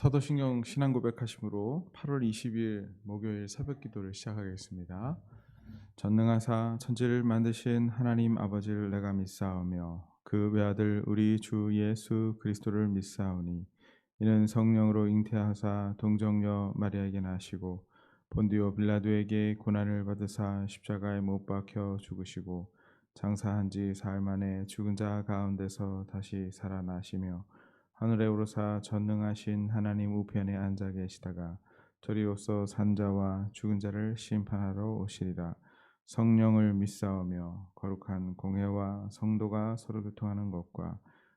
사도신경 신앙 고백하심으로 8월 20일 목요일 새벽 기도를 시작하겠습니다. 전능하사 천지를 만드신 하나님 아버지를 내가 믿사오며 그 외아들 우리 주 예수 그리스도를 믿사오니 이는 성령으로 잉태하사 동정녀 마리아에게 나시고 본디오 빌라도에게 고난을 받으사 십자가에 못 박혀 죽으시고 장사한 지 사흘 만에 죽은 자 가운데서 다시 살아나시며 하늘에 오르사 전능하신 하나님 우편에 앉아 계시다가 저리로서 산자와 죽은 자를 심판하러 오시리라. 성령을 믿사오며 거룩한 공회와 성도가 서로 교통하는 것과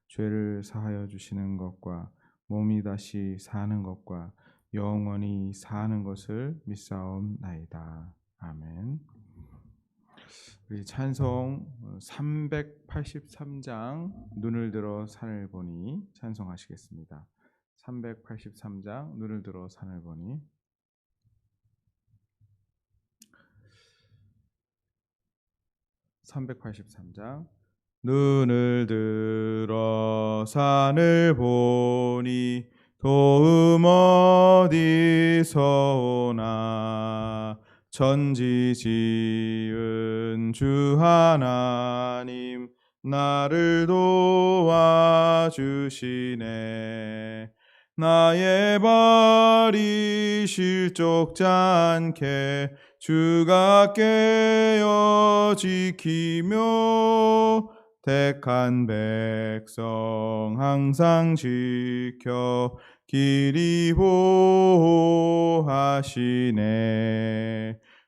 죄를 사하여 주시는 것과 몸이 다시 사는 것과 영원히 사는 것을 믿사옵나이다. 아멘. 우리 찬송 383장 눈을 들어 산을 보니 찬송하시겠습니다. 383장 눈을 들어 산을 보니 383장 눈을 들어 산을 보니 도움 어디서 오나 천지 지은 주 하나님 나를 도와주시네. 나의 발이 실족지 않게 주가 깨어 지키며 택한 백성 항상 지켜 길이 보호하시네.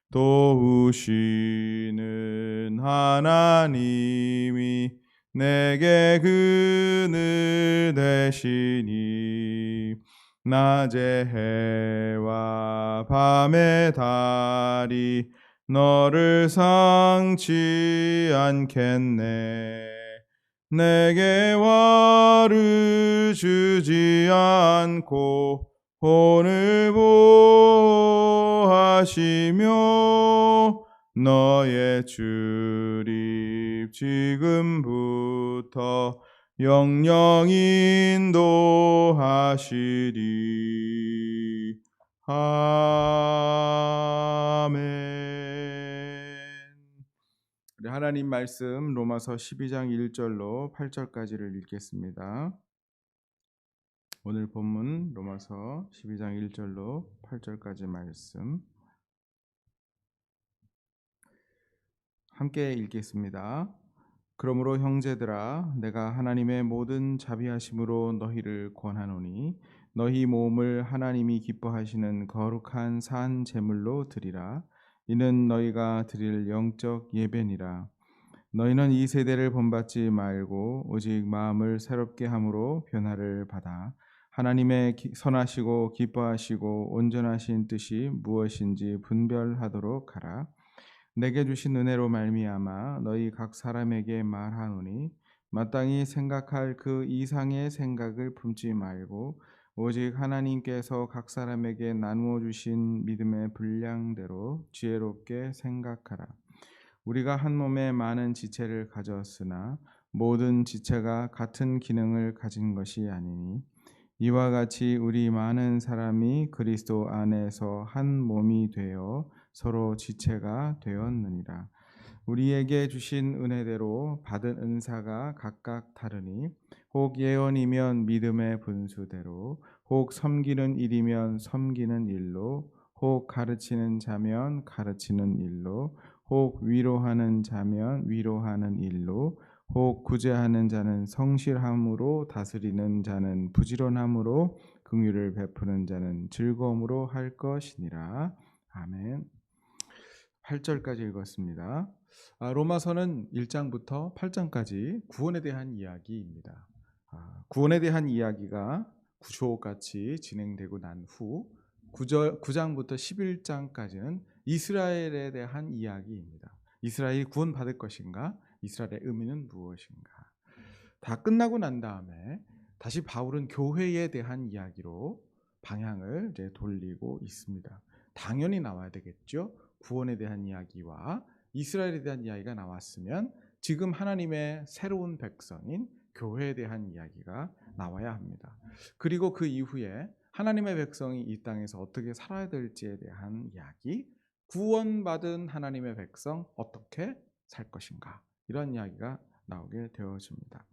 도우시는 하나님이 내게 그늘 되시니 낮의 해와 밤의 달이 너를 상치 않겠네. 내게 화를 주지 않고 혼을 보호하시며 너의 출입 지금부터 영영 인도하시리. 아멘. 하나님 말씀 로마서 12장 1절로 8절까지를 읽겠습니다. 오늘 본문 로마서 12장 1절로 8절까지 말씀 함께 읽겠습니다. 그러므로 형제들아 내가 하나님의 모든 자비하심으로 너희를 권하노니 너희 몸을 하나님이 기뻐하시는 거룩한 산 제물로 드리라. 이는 너희가 드릴 영적 예배니라. 너희는 이 세대를 본받지 말고 오직 마음을 새롭게 함으로 변화를 받아 하나님의 선하시고 기뻐하시고 온전하신 뜻이 무엇인지 분별하도록 하라. 내게 주신 은혜로 말미암아 너희 각 사람에게 말하노니 마땅히 생각할 그 이상의 생각을 품지 말고 오직 하나님께서 각 사람에게 나누어 주신 믿음의 분량대로 지혜롭게 생각하라. 우리가 한 몸에 많은 지체를 가졌으나 모든 지체가 같은 기능을 가진 것이 아니니 이와 같이 우리 많은 사람이 그리스도 안에서 한 몸이 되어 서로 지체가 되었느니라. 우리에게 주신 은혜대로 받은 은사가 각각 다르니 혹 예언이면 믿음의 분수대로, 혹 섬기는 일이면 섬기는 일로, 혹 가르치는 자면 가르치는 일로, 혹 위로하는 자면 위로하는 일로, 혹 구제하는 자는 성실함으로, 다스리는 자는 부지런함으로, 긍휼을 베푸는 자는 즐거움으로 할 것이니라. 아멘. 8절까지 읽었습니다. 로마서는 1장부터 8장까지 구원에 대한 이야기입니다. 구원에 대한 이야기가 구조같이 진행되고 난 후 9장부터 11장까지는 이스라엘에 대한 이야기입니다. 이스라엘이 구원받을 것인가? 이스라엘의 의미는 무엇인가? 다 끝나고 난 다음에 다시 바울은 교회에 대한 이야기로 방향을 이제 돌리고 있습니다. 당연히 나와야 되겠죠. 구원에 대한 이야기와 이스라엘에 대한 이야기가 나왔으면 지금 하나님의 새로운 백성인 교회에 대한 이야기가 나와야 합니다. 그리고 그 이후에 하나님의 백성이 이 땅에서 어떻게 살아야 될지에 대한 이야기, 구원받은 하나님의 백성 어떻게 살 것인가, 이런 이야기가 나오게 되어집니다.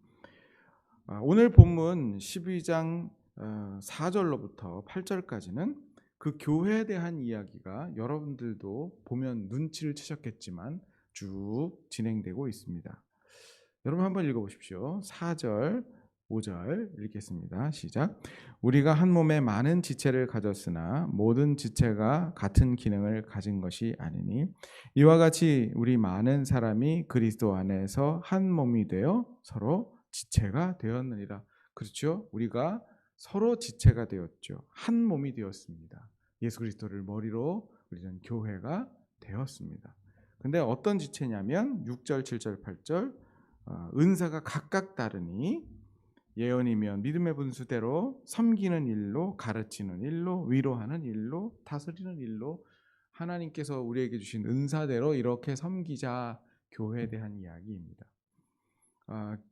오늘 본문 12장 4절로부터 8절까지는 그 교회에 대한 이야기가 여러분들도 보면 눈치를 채셨겠지만 쭉 진행되고 있습니다. 여러분 한번 읽어보십시오. 4절 5절 읽겠습니다. 시작. 우리가 한 몸에 많은 지체를 가졌으나 모든 지체가 같은 기능을 가진 것이 아니니 이와 같이 우리 많은 사람이 그리스도 안에서 한 몸이 되어 서로 지체가 되었느니라. 그렇죠? 우리가 서로 지체가 되었죠. 한 몸이 되었습니다. 예수 그리스도를 머리로 우리는 교회가 되었습니다. 근데 어떤 지체냐면 6절, 7절, 8절 은사가 각각 다르니 예언이면 믿음의 분수대로, 섬기는 일로, 가르치는 일로, 위로하는 일로, 다스리는 일로, 하나님께서 우리에게 주신 은사대로 이렇게 섬기자, 교회에 대한 이야기입니다.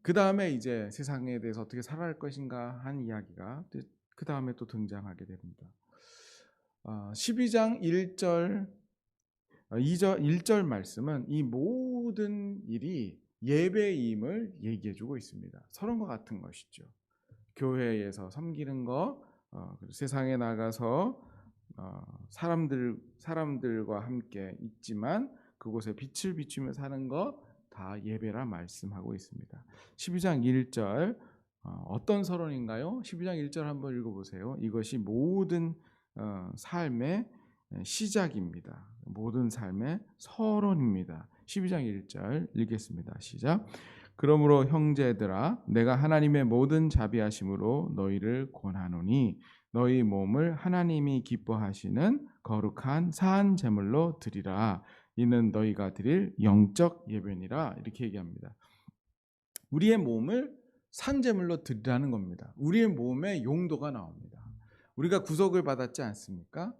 그 다음에 이제 세상에 대해서 어떻게 살아갈 것인가 한 이야기가 그 다음에 또 등장하게 됩니다. 12장 1절 2절 1절 말씀은 이 모든 일이 예배임을 얘기해주고 있습니다. 서론과 같은 것이죠. 교회에서 섬기는 것, 세상에 나가서 사람들과 함께 있지만 그곳에 빛을 비추며 사는 것, 다 예배라 말씀하고 있습니다. 12장 1절 어떤 서론인가요? 12장 1절 한번 읽어보세요. 이것이 모든 삶의 시작입니다. 모든 삶의 서론입니다. 12장 1절 읽겠습니다. 시작. 그러므로 형제들아 내가 하나님의 모든 자비하심으로 너희를 권하노니 너희 몸을 하나님이 기뻐하시는 거룩한 산 제물로 드리라. 이는 너희가 드릴 영적 예배니라. 이렇게 얘기합니다. 우리의 몸을 산 제물로 드리라는 겁니다. 우리의 몸의 용도가 나옵니다. 우리가 구속을 받았지 않습니까?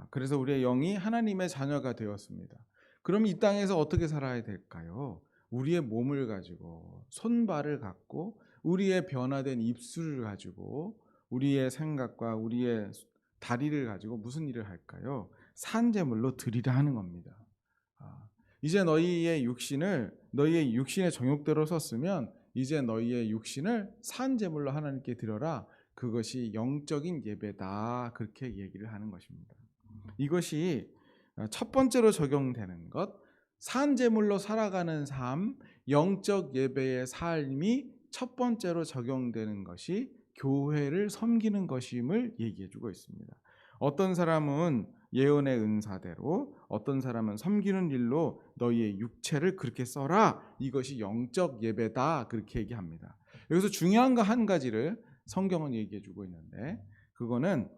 그래서 우리의 영이 하나님의 자녀가 되었습니다. 그럼 이 땅에서 어떻게 살아야 될까요? 우리의 몸을 가지고, 손발을 갖고, 우리의 변화된 입술을 가지고, 우리의 생각과 우리의 다리를 가지고 무슨 일을 할까요? 산 제물로 드리라 하는 겁니다. 이제 너희의 육신의 정욕대로 썼으면 이제 너희의 육신을 산 제물로 하나님께 드려라. 그것이 영적인 예배다. 그렇게 얘기를 하는 것입니다. 이것이 첫 번째로 적용되는 것, 산 제물로 살아가는 삶, 영적 예배의 삶이 첫 번째로 적용되는 것이 교회를 섬기는 것임을 얘기해 주고 있습니다. 어떤 사람은 예언의 은사대로, 어떤 사람은 섬기는 일로 너희의 육체를 그렇게 써라. 이것이 영적 예배다. 그렇게 얘기합니다. 여기서 중요한 거 한 가지를 성경은 얘기해 주고 있는데, 그거는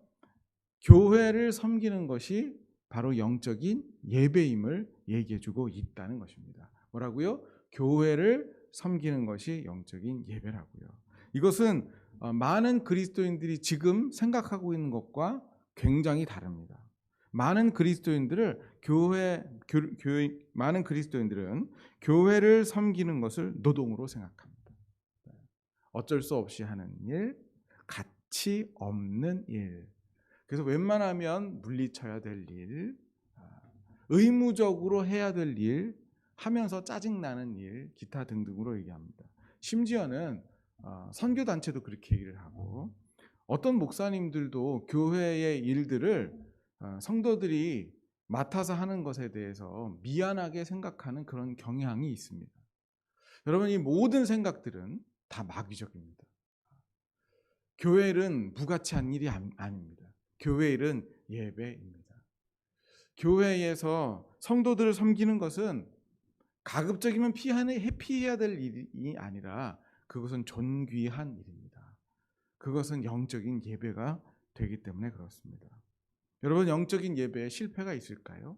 교회를 섬기는 것이 바로 영적인 예배임을 얘기해 주고 있다는 것입니다. 뭐라고요? 교회를 섬기는 것이 영적인 예배라고요. 이것은 많은 그리스도인들이 지금 생각하고 있는 것과 굉장히 다릅니다. 많은 그리스도인들은 교회를 섬기는 것을 노동으로 생각합니다. 어쩔 수 없이 하는 일, 가치 없는 일. 그래서 웬만하면 물리쳐야 될 일, 의무적으로 해야 될 일, 하면서 짜증나는 일, 기타 등등으로 얘기합니다. 심지어는 선교단체도 그렇게 얘기를 하고, 어떤 목사님들도 교회의 일들을 성도들이 맡아서 하는 것에 대해서 미안하게 생각하는 그런 경향이 있습니다. 여러분, 이 모든 생각들은 다 마귀적입니다. 교회 일은 무가치한 일이 아닙니다. 교회 일은 예배입니다. 교회에서 성도들을 섬기는 것은 가급적이면 피해야 될 일이 아니라 그것은 존귀한 일입니다. 그것은 영적인 예배가 되기 때문에 그렇습니다. 여러분, 영적인 예배에 실패가 있을까요?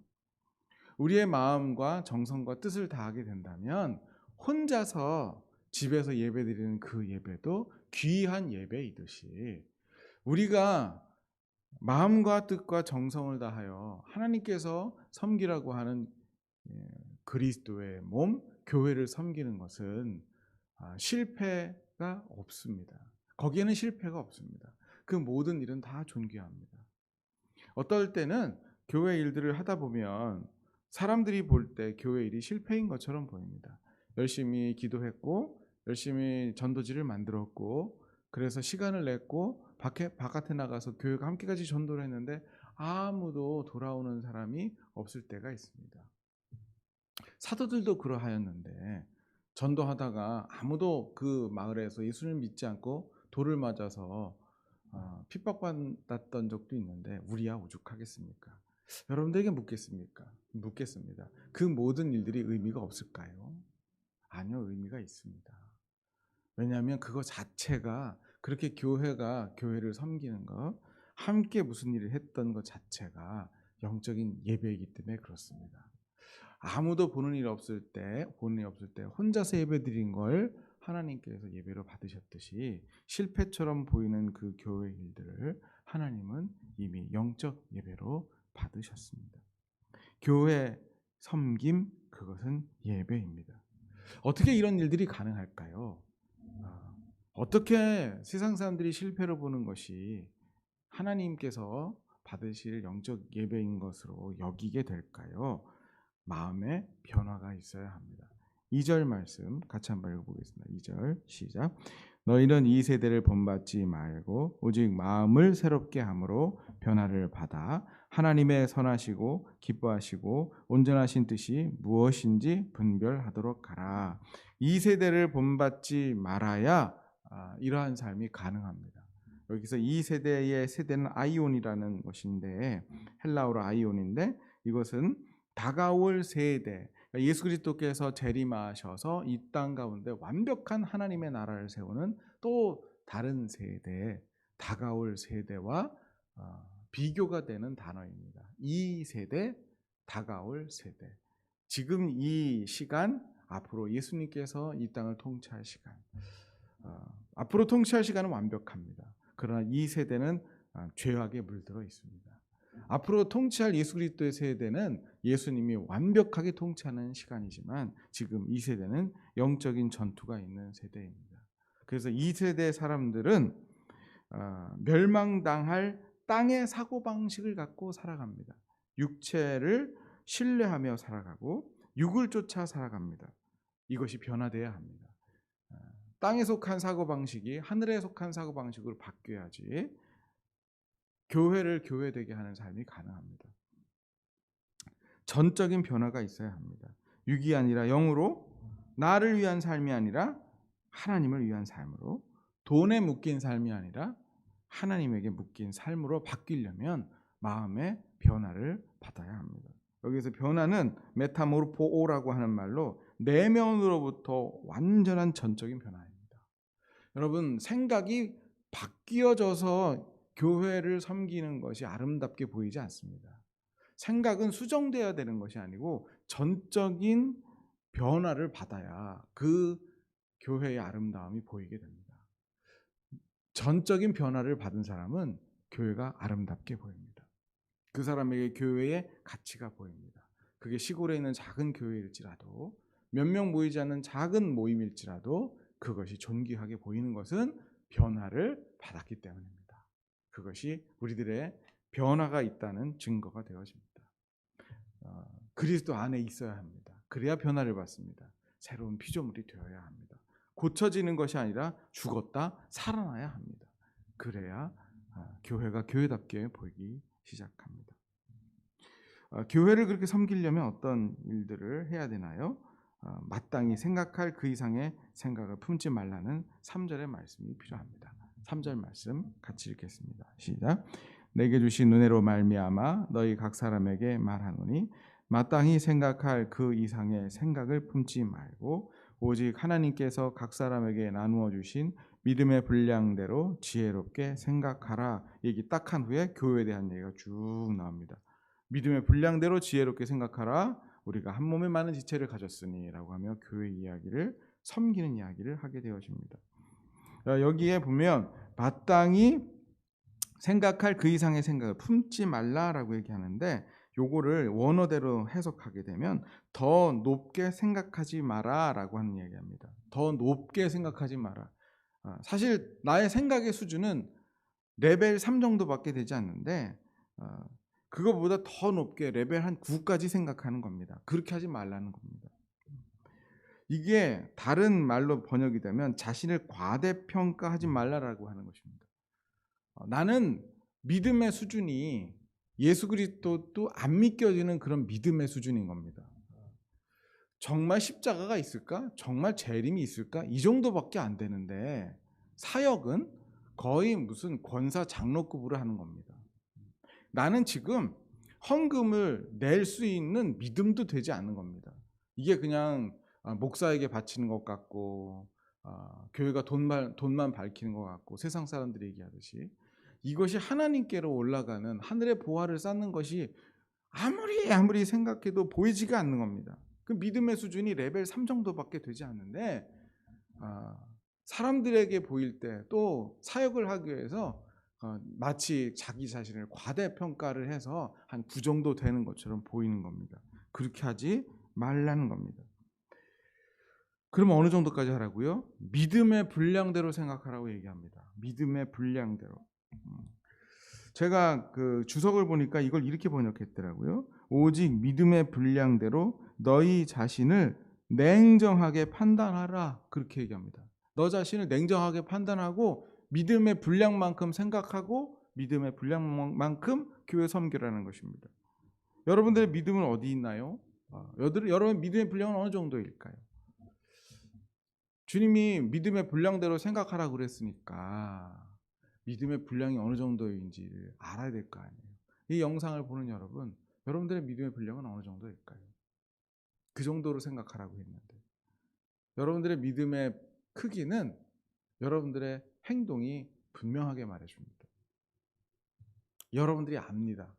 우리의 마음과 정성과 뜻을 다하게 된다면 혼자서 집에서 예배드리는 그 예배도 귀한 예배이듯이 우리가 마음과 뜻과 정성을 다하여 하나님께서 섬기라고 하는 그리스도의 몸, 교회를 섬기는 것은 실패가 없습니다. 거기에는 실패가 없습니다. 그 모든 일은 다 존귀합니다. 어떨 때는 교회 일들을 하다 보면 사람들이 볼 때 교회 일이 실패인 것처럼 보입니다. 열심히 기도했고 열심히 전도지를 만들었고 그래서 시간을 냈고 바깥에 나가서 교회가 함께까지 전도를 했는데 아무도 돌아오는 사람이 없을 때가 있습니다. 사도들도 그러하였는데 전도하다가 아무도 그 마을에서 예수를 믿지 않고 돌을 맞아서 핍박받았던 적도 있는데 우리야 오죽하겠습니까? 여러분들에게 묻겠습니다. 그 모든 일들이 의미가 없을까요? 아니요, 의미가 있습니다. 왜냐하면 그거 자체가 그렇게 교회가 교회를 섬기는 것, 함께 무슨 일을 했던 것 자체가 영적인 예배이기 때문에 그렇습니다. 아무도 보는 일 없을 때 혼자서 예배드린 걸 하나님께서 예배로 받으셨듯이 실패처럼 보이는 그 교회 일들을 하나님은 이미 영적 예배로 받으셨습니다. 교회 섬김, 그것은 예배입니다. 어떻게 이런 일들이 가능할까요? 어떻게 세상 사람들이 실패로 보는 것이 하나님께서 받으실 영적 예배인 것으로 여기게 될까요? 마음의 변화가 있어야 합니다. 2절 말씀 같이 한번 읽어보겠습니다. 2절 시작. 너희는 이 세대를 본받지 말고 오직 마음을 새롭게 함으로 변화를 받아 하나님의 선하시고 기뻐하시고 온전하신 뜻이 무엇인지 분별하도록 하라. 이 세대를 본받지 말아야 이러한 삶이 가능합니다. 여기서 이 세대의 세대는 아이온이라는 것인데 헬라어로 아이온인데 이것은 다가올 세대, 예수 그리스도께서 재림하셔서 이 땅 가운데 완벽한 하나님의 나라를 세우는 또 다른 세대, 다가올 세대와 비교가 되는 단어입니다. 이 세대, 다가올 세대. 지금 이 시간, 앞으로 예수님께서 이 땅을 통치할 시간. 앞으로 통치할 시간은 완벽합니다. 그러나 이 세대는 죄악에 물들어 있습니다. 앞으로 통치할 예수 그리스도의 세대는 예수님이 완벽하게 통치하는 시간이지만 지금 이 세대는 영적인 전투가 있는 세대입니다. 그래서 이 세대 사람들은 멸망당할 땅의 사고방식을 갖고 살아갑니다. 육체를 신뢰하며 살아가고 육을 쫓아 살아갑니다. 이것이 변화되어야 합니다. 땅에 속한 사고방식이 하늘에 속한 사고방식으로 바뀌어야지 교회를 교회되게 하는 삶이 가능합니다. 전적인 변화가 있어야 합니다. 육이 아니라 영으로, 나를 위한 삶이 아니라 하나님을 위한 삶으로, 돈에 묶인 삶이 아니라 하나님에게 묶인 삶으로 바뀌려면 마음의 변화를 받아야 합니다. 여기서 변화는 메타모르포오라고 하는 말로 내면으로부터 완전한 전적인 변화입니다. 여러분, 생각이 바뀌어져서 교회를 섬기는 것이 아름답게 보이지 않습니다. 생각은 수정되어야 되는 것이 아니고 전적인 변화를 받아야 그 교회의 아름다움이 보이게 됩니다. 전적인 변화를 받은 사람은 교회가 아름답게 보입니다. 그 사람에게 교회의 가치가 보입니다. 그게 시골에 있는 작은 교회일지라도 몇 명 모이지 않는 작은 모임일지라도 그것이 존귀하게 보이는 것은 변화를 받았기 때문입니다. 그것이 우리들의 변화가 있다는 증거가 되어집니다. 그리스도 안에 있어야 합니다. 그래야 변화를 받습니다. 새로운 피조물이 되어야 합니다. 고쳐지는 것이 아니라 죽었다 살아나야 합니다. 그래야 교회가 교회답게 보이기 시작합니다. 교회를 그렇게 섬기려면 어떤 일들을 해야 되나요? 마땅히 생각할 그 이상의 생각을 품지 말라는 3절의 말씀이 필요합니다. 3절 말씀 같이 읽겠습니다. 시작. 내게 주신 은혜로 말미암아 너희 각 사람에게 말하노니 마땅히 생각할 그 이상의 생각을 품지 말고 오직 하나님께서 각 사람에게 나누어 주신 믿음의 분량대로 지혜롭게 생각하라. 얘기 딱 한 후에 교회에 대한 얘기가 쭉 나옵니다. 믿음의 분량대로 지혜롭게 생각하라. 우리가 한 몸에 많은 지체를 가졌으니 라고 하며 교회 이야기를 섬기는 이야기를 하게 되어집니다. 여기에 보면 마땅히 생각할 그 이상의 생각을 품지 말라라고 얘기하는데 요거를 원어대로 해석하게 되면 더 높게 생각하지 마라라고 하는 이야기입니다. 더 높게 생각하지 마라. 사실 나의 생각의 수준은 레벨 3 정도밖에 되지 않는데 그거보다 더 높게 레벨 한 9까지 생각하는 겁니다. 그렇게 하지 말라는 겁니다. 이게 다른 말로 번역이 되면 자신을 과대평가하지 말라라고 하는 것입니다. 나는 믿음의 수준이 예수 그리스도도 안 믿겨지는 그런 믿음의 수준인 겁니다. 정말 십자가가 있을까? 정말 재림이 있을까? 이 정도밖에 안 되는데 사역은 거의 무슨 권사 장로급으로 하는 겁니다. 나는 지금 헌금을 낼 수 있는 믿음도 되지 않는 겁니다. 이게 그냥 목사에게 바치는 것 같고 교회가 돈만 밝히는 것 같고 세상 사람들이 얘기하듯이 이것이 하나님께로 올라가는 하늘의 보화를 쌓는 것이 아무리 생각해도 보이지가 않는 겁니다. 그 믿음의 수준이 레벨 3 정도밖에 되지 않는데 사람들에게 보일 때 또 사역을 하기 위해서 마치 자기 자신을 과대평가를 해서 한 9 정도 되는 것처럼 보이는 겁니다. 그렇게 하지 말라는 겁니다. 그러면 어느 정도까지 하라고요? 믿음의 분량대로 생각하라고 얘기합니다. 믿음의 분량대로. 제가 그 주석을 보니까 이걸 이렇게 번역했더라고요. 오직 믿음의 분량대로 너희 자신을 냉정하게 판단하라. 그렇게 얘기합니다. 너 자신을 냉정하게 판단하고 믿음의 분량만큼 생각하고 믿음의 분량만큼 교회 섬기라는 것입니다. 여러분들의 믿음은 어디 있나요? 여러분 믿음의 분량은 어느 정도일까요? 주님이 믿음의 분량대로 생각하라고 그랬으니까 믿음의 분량이 어느 정도인지를 알아야 될 거 아니에요. 이 영상을 보는 여러분들의 믿음의 분량은 어느 정도일까요? 그 정도로 생각하라고 했는데 여러분들의 믿음의 크기는 여러분들의 행동이 분명하게 말해줍니다. 여러분들이 압니다.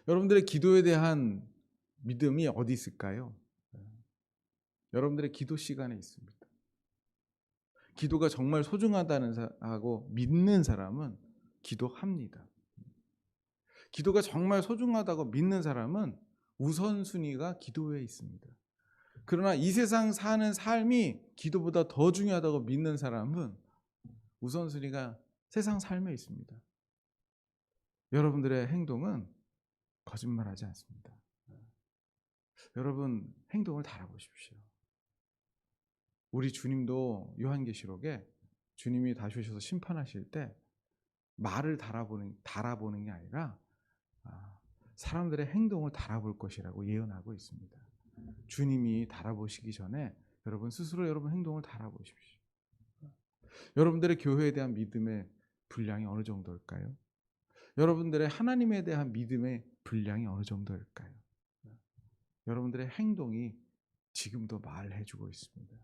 여러분들의 기도에 대한 믿음이 어디 있을까요? 여러분들의 기도 시간에 있습니다. 기도가 정말 소중하다는 하고 믿는 사람은 기도합니다. 기도가 정말 소중하다고 믿는 사람은 우선순위가 기도에 있습니다. 그러나 이 세상 사는 삶이 기도보다 더 중요하다고 믿는 사람은 우선순위가 세상 삶에 있습니다. 여러분들의 행동은 거짓말하지 않습니다. 여러분 행동을 달아보십시오. 우리 주님도 요한계시록에 주님이 다시 오셔서 심판하실 때 말을 달아보는 게 아니라 사람들의 행동을 달아볼 것이라고 예언하고 있습니다. 주님이 달아보시기 전에 여러분 스스로 여러분 행동을 달아보십시오. 여러분들의 교회에 대한 믿음의 분량이 어느 정도일까요? 여러분들의 하나님에 대한 믿음의 분량이 어느 정도일까요? 여러분들의 행동이 지금도 말해주고 있습니다.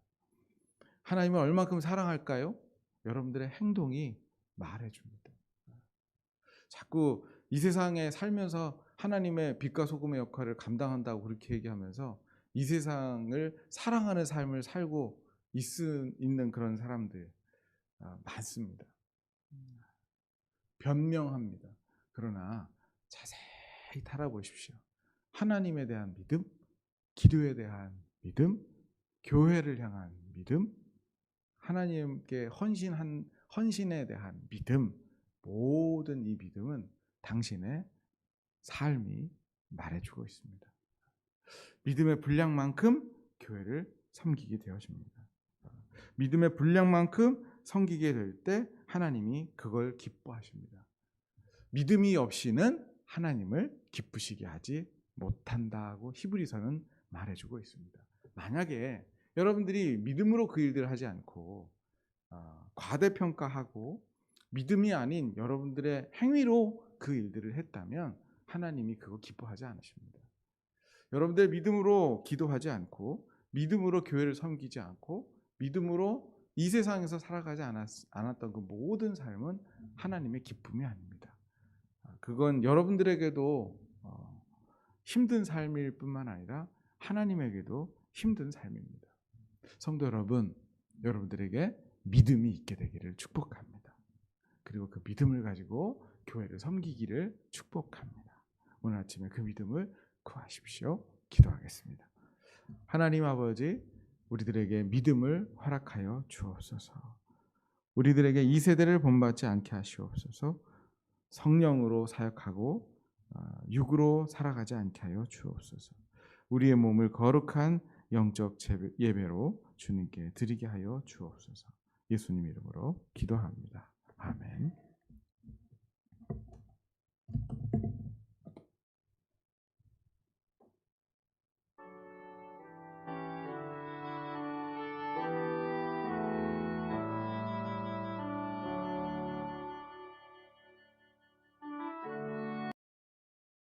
하나님을 얼마큼 사랑할까요? 여러분들의 행동이 말해줍니다. 자꾸 이 세상에 살면서 하나님의 빛과 소금의 역할을 감당한다고 그렇게 얘기하면서 이 세상을 사랑하는 삶을 살고 있는 그런 사람들 많습니다. 변명합니다. 그러나 자세히 달아보십시오. 하나님에 대한 믿음, 기도에 대한 믿음, 교회를 향한 믿음, 하나님께 헌신에 대한 믿음, 모든 이 믿음은 당신의 삶이 말해주고 있습니다. 믿음의 분량만큼 교회를 섬기게 되어집니다. 믿음의 분량만큼 섬기게 될 때 하나님이 그걸 기뻐하십니다. 믿음이 없이는 하나님을 기쁘시게 하지 못한다고 히브리서는 말해주고 있습니다. 만약에 여러분들이 믿음으로 그 일들을 하지 않고 과대평가하고 믿음이 아닌 여러분들의 행위로 그 일들을 했다면 하나님이 그거 기뻐하지 않으십니다. 여러분들 믿음으로 기도하지 않고 믿음으로 교회를 섬기지 않고 믿음으로 이 세상에서 살아가지 않았던 그 모든 삶은 하나님의 기쁨이 아닙니다. 그건 여러분들에게도 힘든 삶일 뿐만 아니라 하나님에게도 힘든 삶입니다. 성도 여러분, 여러분들에게 믿음이 있게 되기를 축복합니다. 그리고 그 믿음을 가지고 교회를 섬기기를 축복합니다. 오늘 아침에 그 믿음을 구하십시오. 기도하겠습니다. 하나님 아버지, 우리들에게 믿음을 허락하여 주옵소서. 우리들에게 이 세대를 본받지 않게 하시옵소서. 성령으로 사역하고 육으로 살아가지 않게 하여 주옵소서. 우리의 몸을 거룩한 영적 예배로 주님께 드리게 하여 주옵소서. 예수님 이름으로 기도합니다. 아멘.